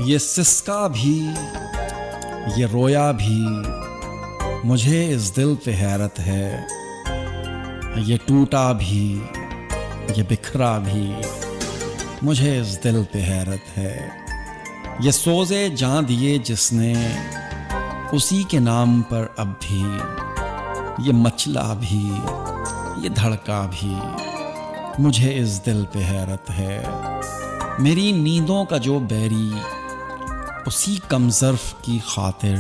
ये सिसका भी, ये रोया भी, मुझे इस दिल पे हैरत है। ये टूटा भी, ये बिखरा भी, मुझे इस दिल पे हैरत है। ये सोज़े जान दिए जिसने, उसी के नाम पर अब भी। ये मचला भी, ये धड़का भी, मुझे इस दिल पे हैरत है। मेरी नींदों का जो बैरी, उसी कमज़र्फ़ की खातिर।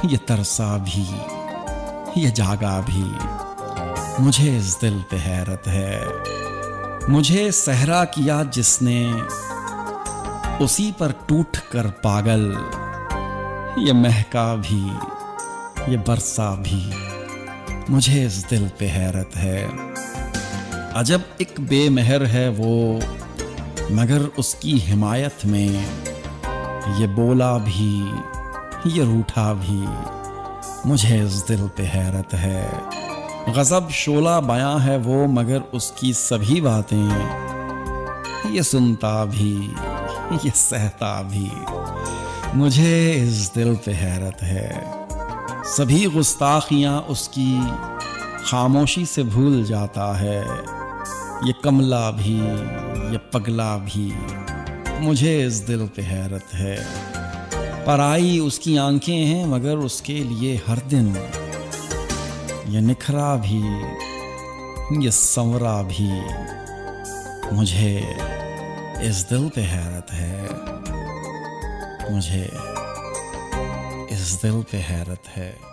ये तरसा भी, ये जागा भी, मुझे इस दिल पे हैरत है। मुझे सहरा किया जिसने, उसी पर टूट कर पागल। ये महका भी, ये बरसा भी, मुझे इस दिल पे हैरत है। अजब एक बेमहर है वो, मगर उसकी हिमायत में। ये बोला भी, ये रूठा भी, मुझे इस दिल पे हैरत है। गज़ब शोला बयां है वो, मगर उसकी सभी बातें। ये सुनता भी, ये सहता भी, मुझे इस दिल पे हैरत है। सभी गुस्ताखियाँ उसकी खामोशी से भूल जाता है। ये कमला भी, ये पगला भी, मुझे इस दिल पे हैरत है। पराई उसकी आंखें हैं, मगर उसके लिए हर दिन। ये निखरा भी, ये संवरा भी, मुझे इस दिल पे हैरत है। मुझे इस दिल पे हैरत है।